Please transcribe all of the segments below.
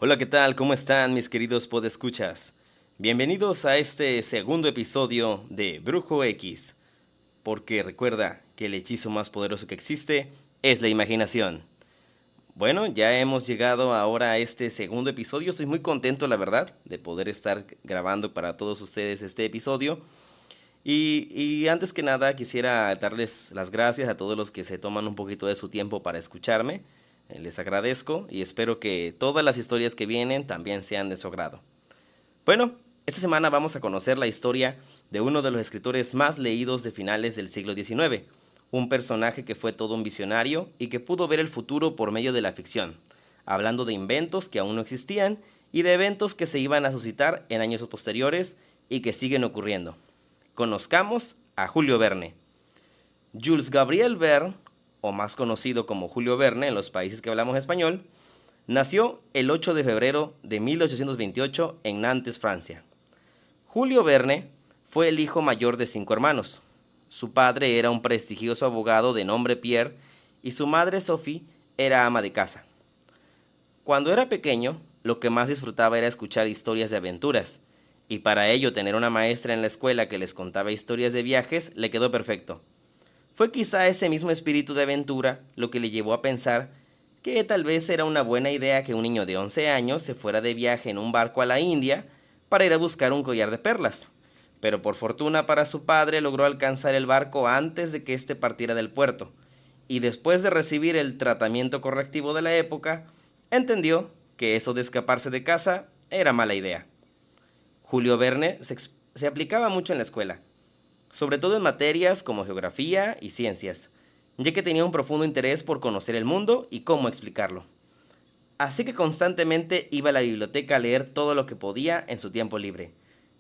Hola, ¿qué tal? ¿Cómo están mis queridos podescuchas? Bienvenidos a este segundo episodio de Brujo X, porque recuerda que el hechizo más poderoso que existe es la imaginación. Bueno, ya hemos llegado ahora a este segundo episodio. Estoy muy contento, la verdad, de poder estar grabando para todos ustedes este episodio. Y antes que nada quisiera darles las gracias a todos los que se toman un poquito de su tiempo para escucharme. Les agradezco y espero que todas las historias que vienen también sean de su agrado. Bueno, esta semana vamos a conocer la historia de uno de los escritores más leídos de finales del siglo XIX, un personaje que fue todo un visionario y que pudo ver el futuro por medio de la ficción, hablando de inventos que aún no existían y de eventos que se iban a suscitar en años posteriores y que siguen ocurriendo. Conozcamos a Julio Verne. Jules Gabriel Verne, o más conocido como Julio Verne en los países que hablamos español, nació el 8 de febrero de 1828 en Nantes, Francia. Julio Verne fue el hijo mayor de 5 hermanos. Su padre era un prestigioso abogado de nombre Pierre y su madre Sophie era ama de casa. Cuando era pequeño, lo que más disfrutaba era escuchar historias de aventuras, y para ello tener una maestra en la escuela que les contaba historias de viajes le quedó perfecto. Fue quizá ese mismo espíritu de aventura lo que le llevó a pensar que tal vez era una buena idea que un niño de 11 años se fuera de viaje en un barco a la India para ir a buscar un collar de perlas. Pero por fortuna para su padre logró alcanzar el barco antes de que éste partiera del puerto, y después de recibir el tratamiento correctivo de la época, entendió que eso de escaparse de casa era mala idea. Julio Verne se aplicaba mucho en la escuela, sobre todo en materias como geografía y ciencias, ya que tenía un profundo interés por conocer el mundo y cómo explicarlo. Así que constantemente iba a la biblioteca a leer todo lo que podía en su tiempo libre,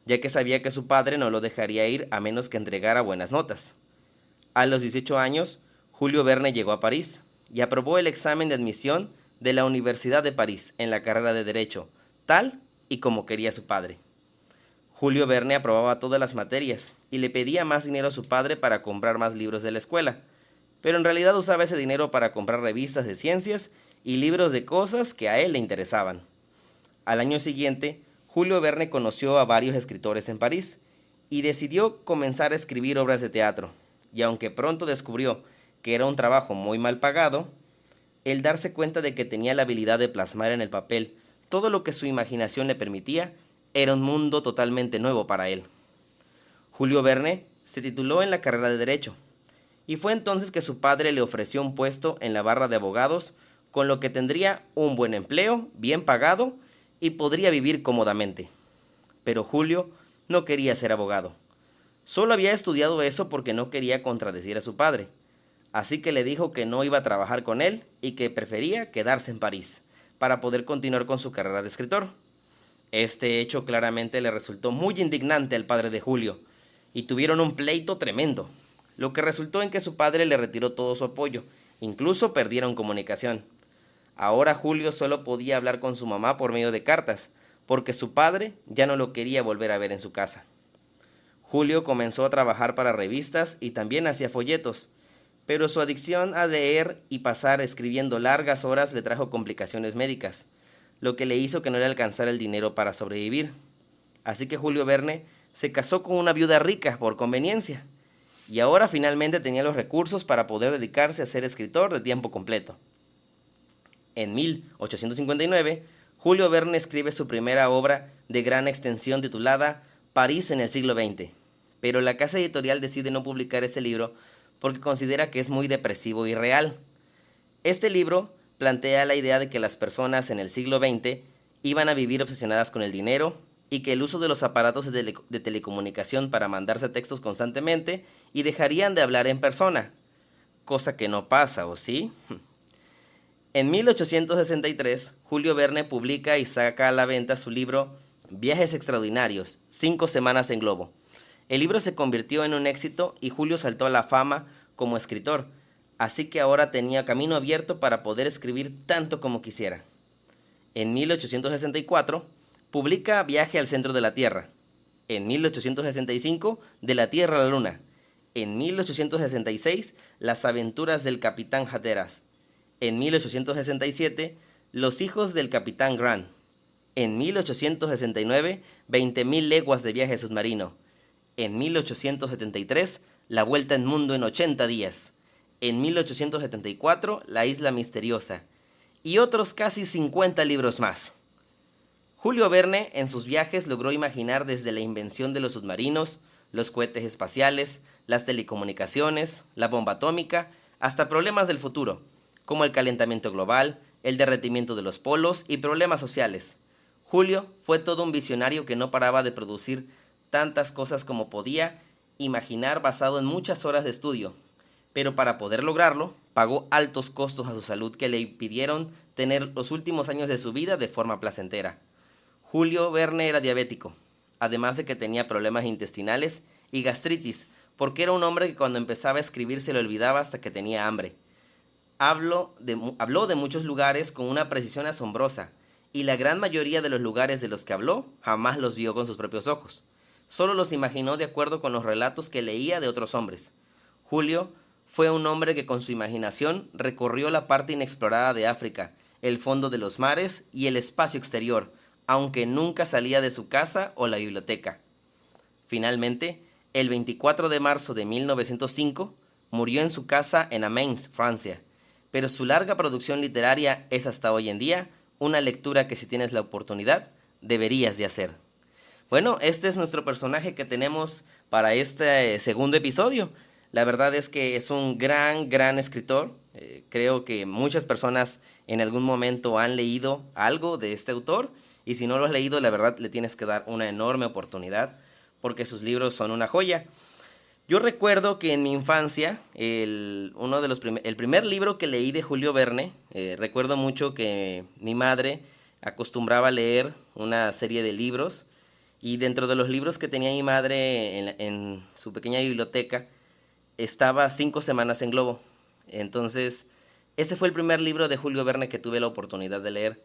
ya que sabía que su padre no lo dejaría ir a menos que entregara buenas notas. A los 18 años, Julio Verne llegó a París y aprobó el examen de admisión de la Universidad de París en la carrera de Derecho, tal y como quería su padre. Julio Verne aprobaba todas las materias y le pedía más dinero a su padre para comprar más libros de la escuela, pero en realidad usaba ese dinero para comprar revistas de ciencias y libros de cosas que a él le interesaban. Al año siguiente, Julio Verne conoció a varios escritores en París y decidió comenzar a escribir obras de teatro, y aunque pronto descubrió que era un trabajo muy mal pagado, el darse cuenta de que tenía la habilidad de plasmar en el papel todo lo que su imaginación le permitía era un mundo totalmente nuevo para él. Julio Verne se tituló en la carrera de Derecho, y fue entonces que su padre le ofreció un puesto en la barra de abogados, con lo que tendría un buen empleo, bien pagado, y podría vivir cómodamente. Pero Julio no quería ser abogado. Solo había estudiado eso porque no quería contradecir a su padre, así que le dijo que no iba a trabajar con él y que prefería quedarse en París, para poder continuar con su carrera de escritor. Este hecho claramente le resultó muy indignante al padre de Julio, y tuvieron un pleito tremendo, lo que resultó en que su padre le retiró todo su apoyo, incluso perdieron comunicación. Ahora Julio solo podía hablar con su mamá por medio de cartas, porque su padre ya no lo quería volver a ver en su casa. Julio comenzó a trabajar para revistas y también hacía folletos, pero su adicción a leer y pasar escribiendo largas horas le trajo complicaciones médicas, lo que le hizo que no le alcanzara el dinero para sobrevivir. Así que Julio Verne se casó con una viuda rica por conveniencia, y ahora finalmente tenía los recursos para poder dedicarse a ser escritor de tiempo completo. En 1859, Julio Verne escribe su primera obra de gran extensión titulada París en el siglo XX, pero la casa editorial decide no publicar ese libro porque considera que es muy depresivo y real. Este libro plantea la idea de que las personas en el siglo XX iban a vivir obsesionadas con el dinero y que el uso de los aparatos de telecomunicación para mandarse textos constantemente y dejarían de hablar en persona, cosa que no pasa, ¿o sí? En 1863, Julio Verne publica y saca a la venta su libro Viajes Extraordinarios, 5 semanas en globo. El libro se convirtió en un éxito y Julio saltó a la fama como escritor, así que ahora tenía camino abierto para poder escribir tanto como quisiera. En 1864, publica Viaje al centro de la Tierra. En 1865, De la Tierra a la Luna. En 1866, Las aventuras del Capitán Hatteras. En 1867, Los hijos del Capitán Grant. En 1869, 20.000 leguas de viaje submarino. En 1873, La vuelta al mundo en 80 días. En 1874, La isla misteriosa. Y otros casi 50 libros más. Julio Verne en sus viajes logró imaginar desde la invención de los submarinos, los cohetes espaciales, las telecomunicaciones, la bomba atómica, hasta problemas del futuro, como el calentamiento global, el derretimiento de los polos y problemas sociales. Julio fue todo un visionario que no paraba de producir tantas cosas como podía imaginar basado en muchas horas de estudio, pero para poder lograrlo, pagó altos costos a su salud que le impidieron tener los últimos años de su vida de forma placentera. Julio Verne era diabético, además de que tenía problemas intestinales y gastritis, porque era un hombre que cuando empezaba a escribir se le olvidaba hasta que tenía hambre. Habló de muchos lugares con una precisión asombrosa, y la gran mayoría de los lugares de los que habló jamás los vio con sus propios ojos. Solo los imaginó de acuerdo con los relatos que leía de otros hombres. Julio fue un hombre que con su imaginación recorrió la parte inexplorada de África, el fondo de los mares y el espacio exterior, aunque nunca salía de su casa o la biblioteca. Finalmente, el 24 de marzo de 1905, murió en su casa en Amiens, Francia, pero su larga producción literaria es hasta hoy en día una lectura que si tienes la oportunidad, deberías de hacer. Bueno, este es nuestro personaje que tenemos para este segundo episodio. La verdad es que es un gran escritor. Creo que muchas personas en algún momento han leído algo de este autor. Y si no lo has leído, la verdad le tienes que dar una enorme oportunidad porque sus libros son una joya. Yo recuerdo que en mi infancia, el primer libro que leí de Julio Verne, recuerdo mucho que mi madre acostumbraba a leer una serie de libros y dentro de los libros que tenía mi madre en su pequeña biblioteca estaba 5 semanas en globo. Entonces, ese fue el primer libro de Julio Verne que tuve la oportunidad de leer.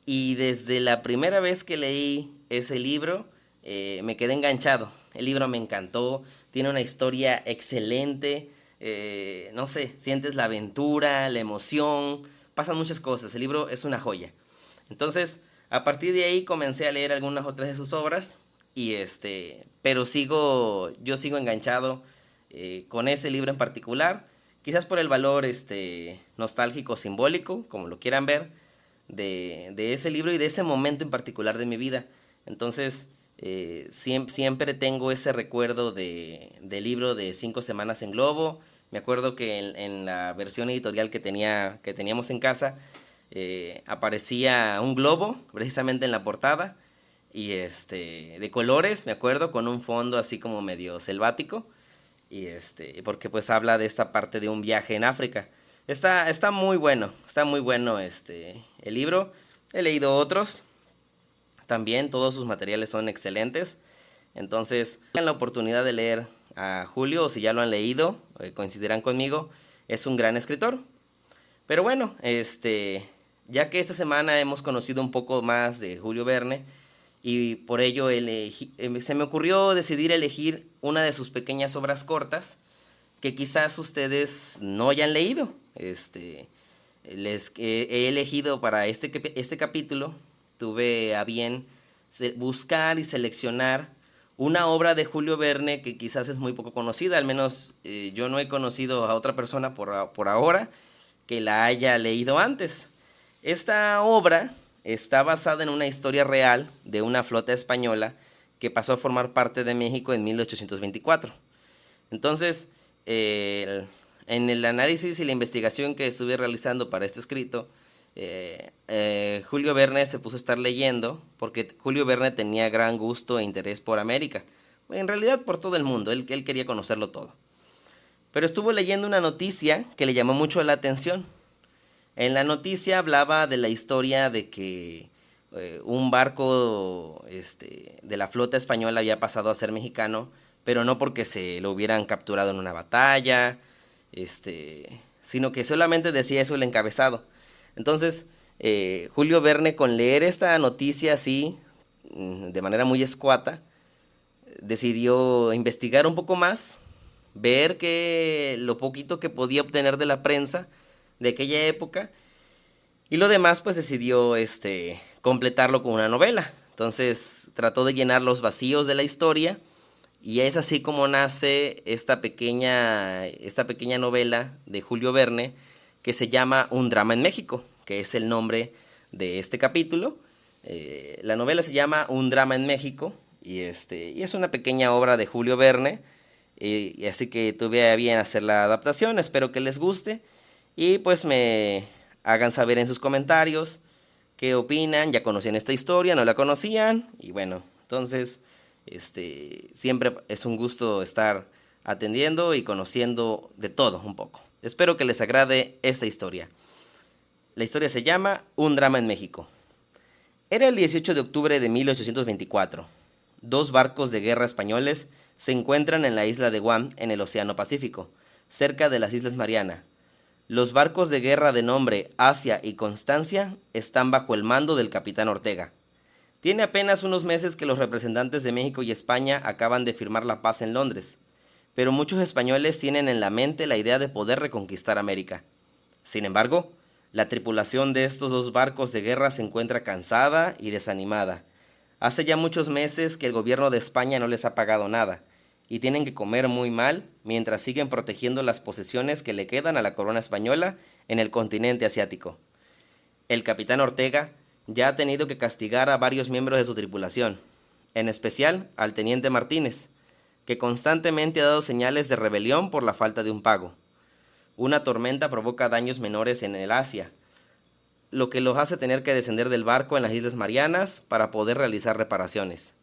Y desde la primera vez que leí ese libro, me quedé enganchado. El libro me encantó, tiene una historia excelente, no sé, sientes la aventura, la emoción, pasan muchas cosas, el libro es una joya. Entonces, a partir de ahí comencé a leer algunas otras de sus obras, pero yo sigo enganchado con ese libro en particular, quizás por el valor nostálgico, simbólico, como lo quieran ver, de ese libro y de ese momento en particular de mi vida. Entonces, siempre tengo ese recuerdo del libro de 5 semanas en globo. Me acuerdo que en la versión editorial que teníamos en casa, aparecía un globo precisamente en la portada y de colores, me acuerdo, con un fondo así como medio selvático y porque pues habla de esta parte de un viaje en África. Está muy bueno el libro. He leído otros también, todos sus materiales son excelentes. Entonces, tengan la oportunidad de leer a Julio, o si ya lo han leído, coincidirán conmigo, es un gran escritor. Pero bueno, ya que esta semana hemos conocido un poco más de Julio Verne, y por ello se me ocurrió decidir elegir una de sus pequeñas obras cortas, que quizás ustedes no hayan leído. He elegido para este capítulo, tuve a bien buscar y seleccionar una obra de Julio Verne que quizás es muy poco conocida, al menos yo no he conocido a otra persona por ahora que la haya leído antes. Esta obra está basada en una historia real de una flota española que pasó a formar parte de México en 1824. Entonces, en el análisis y la investigación que estuve realizando para este escrito, Julio Verne se puso a estar leyendo, porque Julio Verne tenía gran gusto e interés por América, en realidad por todo el mundo, él quería conocerlo todo. Pero estuvo leyendo una noticia que le llamó mucho la atención. En la noticia hablaba de la historia de que un barco de la flota española había pasado a ser mexicano, pero no porque se lo hubieran capturado en una batalla, sino que solamente decía eso el encabezado. Entonces, Julio Verne, con leer esta noticia así, de manera muy escuata, decidió investigar un poco más, ver lo poquito que podía obtener de la prensa de aquella época, y lo demás pues decidió completarlo con una novela. Entonces trató de llenar los vacíos de la historia y es así como nace esta pequeña novela de Julio Verne que se llama Un drama en México, que es el nombre de este capítulo. La novela se llama Un drama en México y es una pequeña obra de Julio Verne, y así que tuve a bien hacer la adaptación. Espero que les guste y pues me hagan saber en sus comentarios qué opinan. Ya conocían esta historia, no la conocían, y bueno, entonces siempre es un gusto estar atendiendo y conociendo de todo un poco. Espero que les agrade esta historia. La historia se llama Un drama en México. Era el 18 de octubre de 1824. Dos barcos de guerra españoles se encuentran en la isla de Guam, en el Océano Pacífico, cerca de las Islas Mariana. Los barcos de guerra de nombre Asia y Constancia están bajo el mando del capitán Ortega. Tiene apenas unos meses que los representantes de México y España acaban de firmar la paz en Londres, pero muchos españoles tienen en la mente la idea de poder reconquistar América. Sin embargo, la tripulación de estos dos barcos de guerra se encuentra cansada y desanimada. Hace ya muchos meses que el gobierno de España no les ha pagado nada, y tienen que comer muy mal mientras siguen protegiendo las posesiones que le quedan a la corona española en el continente asiático. El capitán Ortega ya ha tenido que castigar a varios miembros de su tripulación, en especial al teniente Martínez, que constantemente ha dado señales de rebelión por la falta de un pago. Una tormenta provoca daños menores en el Asia, lo que los hace tener que descender del barco en las Islas Marianas para poder realizar reparaciones.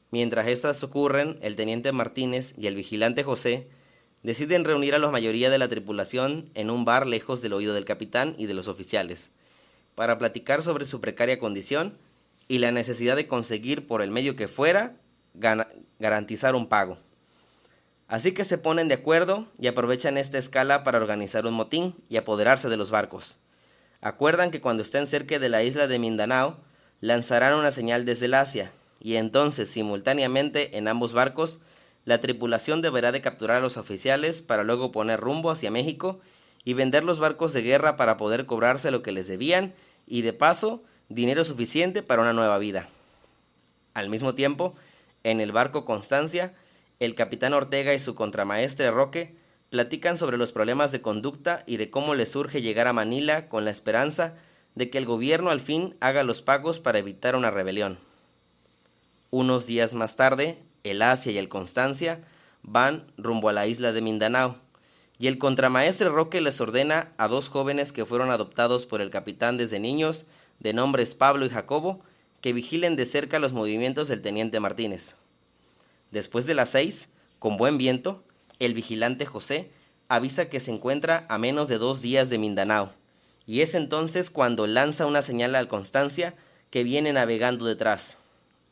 Mientras estas ocurren, el teniente Martínez y el vigilante José deciden reunir a la mayoría de la tripulación en un bar lejos del oído del capitán y de los oficiales, para platicar sobre su precaria condición y la necesidad de conseguir, por el medio que fuera, garantizar un pago. Así que se ponen de acuerdo y aprovechan esta escala para organizar un motín y apoderarse de los barcos. Acuerdan que cuando estén cerca de la isla de Mindanao, lanzarán una señal desde el Asia, y entonces, simultáneamente, en ambos barcos, la tripulación deberá de capturar a los oficiales para luego poner rumbo hacia México y vender los barcos de guerra para poder cobrarse lo que les debían y, de paso, dinero suficiente para una nueva vida. Al mismo tiempo, en el barco Constancia, el capitán Ortega y su contramaestre Roque platican sobre los problemas de conducta y de cómo les surge llegar a Manila con la esperanza de que el gobierno al fin haga los pagos para evitar una rebelión. Unos días más tarde, el Asia y el Constancia van rumbo a la isla de Mindanao, y el contramaestre Roque les ordena a dos jóvenes que fueron adoptados por el capitán desde niños, de nombres Pablo y Jacobo, que vigilen de cerca los movimientos del teniente Martínez. Después de las 6, con buen viento, el vigilante José avisa que se encuentra a menos de 2 días de Mindanao, y es entonces cuando lanza una señal al Constancia, que viene navegando detrás.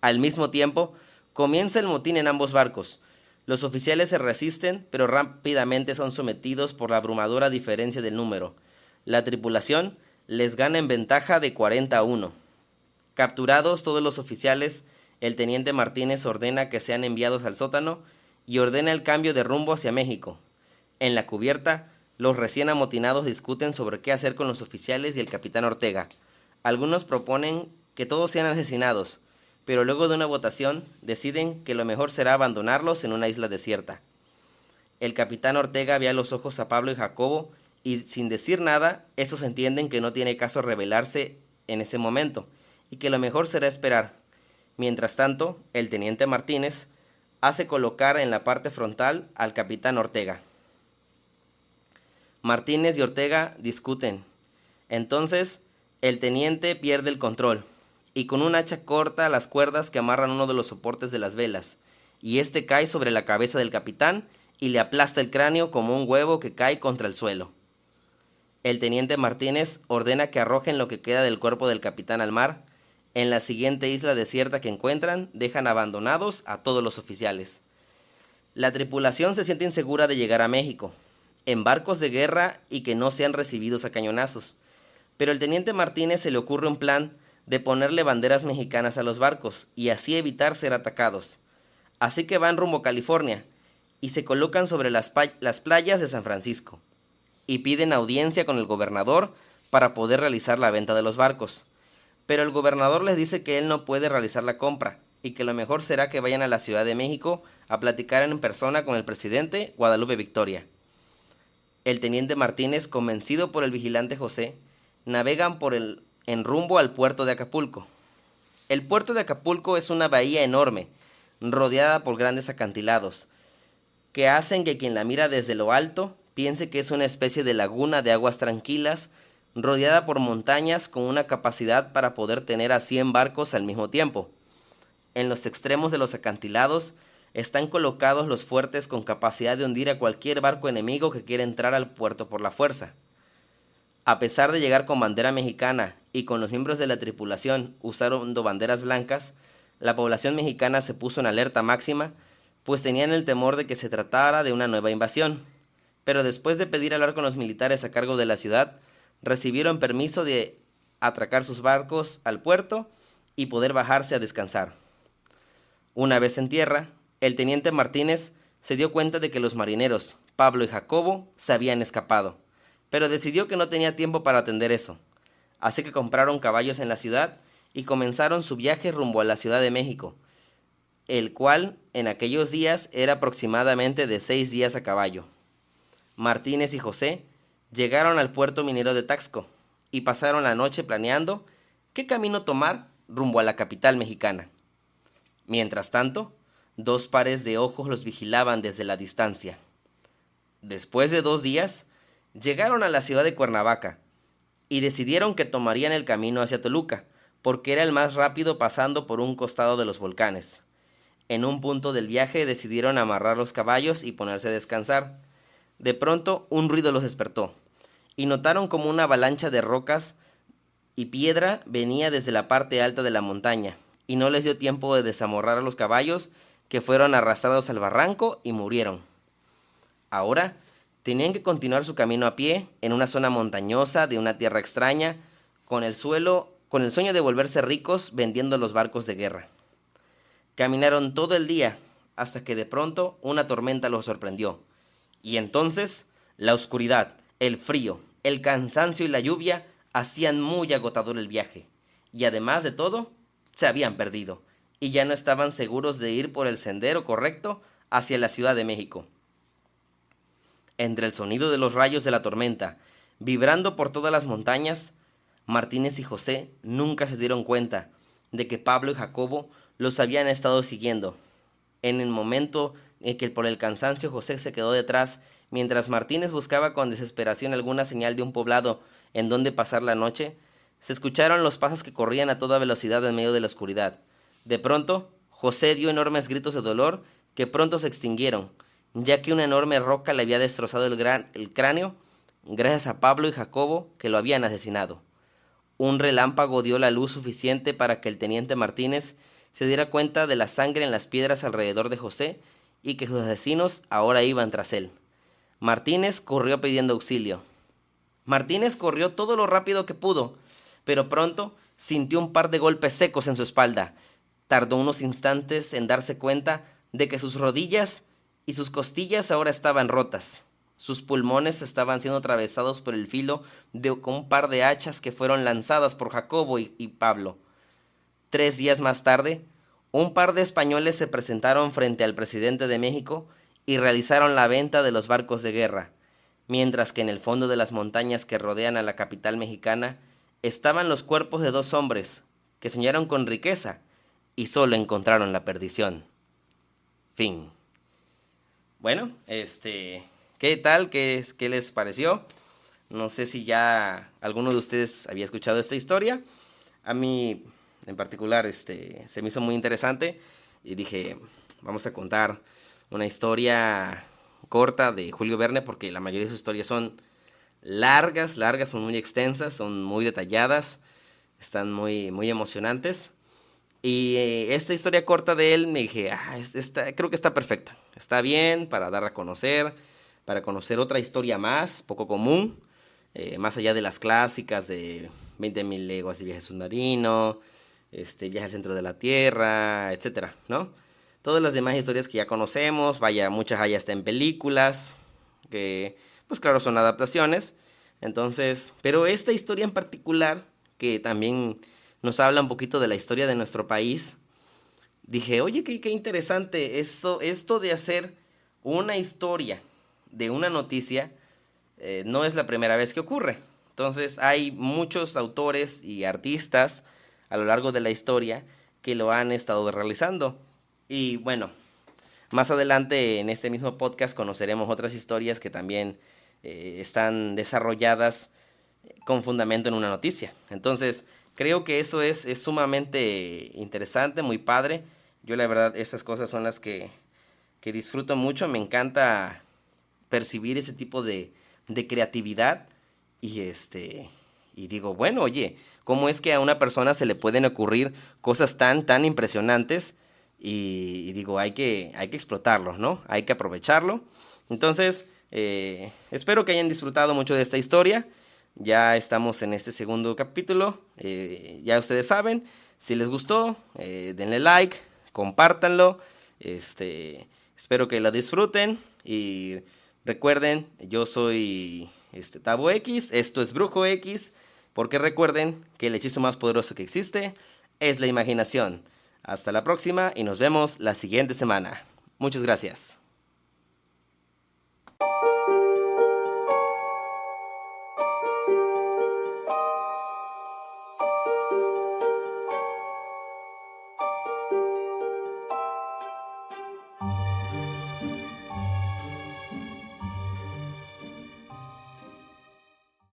Al mismo tiempo, comienza el motín en ambos barcos. Los oficiales se resisten, pero rápidamente son sometidos por la abrumadora diferencia del número. La tripulación les gana en ventaja de 40-1. Capturados todos los oficiales, el teniente Martínez ordena que sean enviados al sótano y ordena el cambio de rumbo hacia México. En la cubierta, los recién amotinados discuten sobre qué hacer con los oficiales y el capitán Ortega. Algunos proponen que todos sean asesinados, pero luego de una votación deciden que lo mejor será abandonarlos en una isla desierta. El capitán Ortega ve a los ojos a Pablo y Jacobo y, sin decir nada, estos entienden que no tiene caso rebelarse en ese momento y que lo mejor será esperar. Mientras tanto, el teniente Martínez hace colocar en la parte frontal al capitán Ortega. Martínez y Ortega discuten. Entonces, el teniente pierde el control y con un hacha corta las cuerdas que amarran uno de los soportes de las velas, y este cae sobre la cabeza del capitán y le aplasta el cráneo como un huevo que cae contra el suelo. El teniente Martínez ordena que arrojen lo que queda del cuerpo del capitán al mar. En la siguiente isla desierta que encuentran, dejan abandonados a todos los oficiales. La tripulación se siente insegura de llegar a México, en barcos de guerra y que no sean recibidos a cañonazos, pero al teniente Martínez se le ocurre un plan de ponerle banderas mexicanas a los barcos y así evitar ser atacados. Así que van rumbo a California y se colocan sobre las playas de San Francisco y piden audiencia con el gobernador para poder realizar la venta de los barcos. pero el gobernador les dice que él no puede realizar la compra y que lo mejor será que vayan a la Ciudad de México a platicar en persona con el presidente Guadalupe Victoria. El teniente Martínez, convencido por el vigilante José, navegan en rumbo al puerto de Acapulco. El puerto de Acapulco es una bahía enorme, rodeada por grandes acantilados, que hacen que quien la mira desde lo alto piense que es una especie de laguna de aguas tranquilas, rodeada por montañas con una capacidad para poder tener a 100 barcos al mismo tiempo. En los extremos de los acantilados están colocados los fuertes con capacidad de hundir a cualquier barco enemigo que quiera entrar al puerto por la fuerza. A pesar de llegar con bandera mexicana y con los miembros de la tripulación usando banderas blancas, la población mexicana se puso en alerta máxima, pues tenían el temor de que se tratara de una nueva invasión. Pero después de pedir hablar con los militares a cargo de la ciudad, recibieron permiso de atracar sus barcos al puerto y poder bajarse a descansar. Una vez en tierra, el teniente Martínez se dio cuenta de que los marineros, Pablo y Jacobo, se habían escapado, pero decidió que no tenía tiempo para atender eso. Así que compraron caballos en la ciudad y comenzaron su viaje rumbo a la Ciudad de México, el cual en aquellos días era aproximadamente de 6 días a caballo. Martínez y José llegaron al puerto minero de Taxco y pasaron la noche planeando qué camino tomar rumbo a la capital mexicana. Mientras tanto, 2 pares de ojos los vigilaban desde la distancia. Después de 2 días, llegaron a la ciudad de Cuernavaca y decidieron que tomarían el camino hacia Toluca, porque era el más rápido pasando por un costado de los volcanes. En un punto del viaje decidieron amarrar los caballos y ponerse a descansar. De pronto, un ruido los despertó, y notaron como una avalancha de rocas y piedra venía desde la parte alta de la montaña, y no les dio tiempo de desamorrar a los caballos, que fueron arrastrados al barranco y murieron. Ahora tenían que continuar su camino a pie en una zona montañosa de una tierra extraña, con el sueño de volverse ricos vendiendo los barcos de guerra. Caminaron todo el día hasta que de pronto una tormenta los sorprendió. Y entonces la oscuridad, el frío, el cansancio y la lluvia hacían muy agotador el viaje. Y además de todo, se habían perdido y ya no estaban seguros de ir por el sendero correcto hacia la Ciudad de México. Entre el sonido de los rayos de la tormenta, vibrando por todas las montañas, Martínez y José nunca se dieron cuenta de que Pablo y Jacobo los habían estado siguiendo. En el momento en que por el cansancio José se quedó detrás, mientras Martínez buscaba con desesperación alguna señal de un poblado en donde pasar la noche, se escucharon los pasos que corrían a toda velocidad en medio de la oscuridad. De pronto, José dio enormes gritos de dolor que pronto se extinguieron, ya que una enorme roca le había destrozado el cráneo, gracias a Pablo y Jacobo que lo habían asesinado. Un relámpago dio la luz suficiente para que el teniente Martínez se diera cuenta de la sangre en las piedras alrededor de José y que sus asesinos ahora iban tras él. Martínez corrió pidiendo auxilio. Martínez corrió todo lo rápido que pudo, pero pronto sintió un par de golpes secos en su espalda. Tardó unos instantes en darse cuenta de que sus rodillas y sus costillas ahora estaban rotas. Sus pulmones estaban siendo atravesados por el filo de un par de hachas que fueron lanzadas por Jacobo y Pablo. 3 días más tarde, un par de españoles se presentaron frente al presidente de México y realizaron la venta de los barcos de guerra, mientras que en el fondo de las montañas que rodean a la capital mexicana estaban los cuerpos de 2 hombres que soñaron con riqueza y solo encontraron la perdición. Fin. Bueno, ¿qué tal? ¿Qué les pareció? No sé si ya alguno de ustedes había escuchado esta historia. A mí, en particular, se me hizo muy interesante y dije, vamos a contar una historia corta de Julio Verne, porque la mayoría de sus historias son largas, son muy extensas, son muy detalladas, están muy, muy emocionantes. Y esta historia corta de él me dije, creo que está perfecta. Está bien para dar a conocer, para conocer otra historia más, poco común, más allá de las clásicas de 20.000 leguas de viaje submarino, viaje al centro de la Tierra, etcétera, ¿no? Todas las demás historias que ya conocemos, vaya, muchas hay hasta en películas, que pues claro son adaptaciones. Entonces, pero esta historia en particular, que también nos habla un poquito de la historia de nuestro país, dije, oye, qué interesante esto de hacer una historia de una noticia, no es la primera vez que ocurre. Entonces hay muchos autores y artistas a lo largo de la historia que lo han estado realizando. Y bueno, más adelante en este mismo podcast conoceremos otras historias que también están desarrolladas con fundamento en una noticia. Entonces, creo que eso es sumamente interesante, muy padre. Yo la verdad, esas cosas son las que disfruto mucho. Me encanta percibir ese tipo de creatividad y y digo, bueno, oye, ¿cómo es que a una persona se le pueden ocurrir cosas tan impresionantes? Y digo, hay que explotarlo, ¿no? Hay que aprovecharlo. Entonces, espero que hayan disfrutado mucho de esta historia. Ya estamos en este segundo capítulo. Ya ustedes saben, si les gustó, denle like, compártanlo. Espero que la disfruten y recuerden, yo soy Tabo X, esto es Brujo X, porque recuerden que el hechizo más poderoso que existe es la imaginación. Hasta la próxima y nos vemos la siguiente semana. Muchas gracias.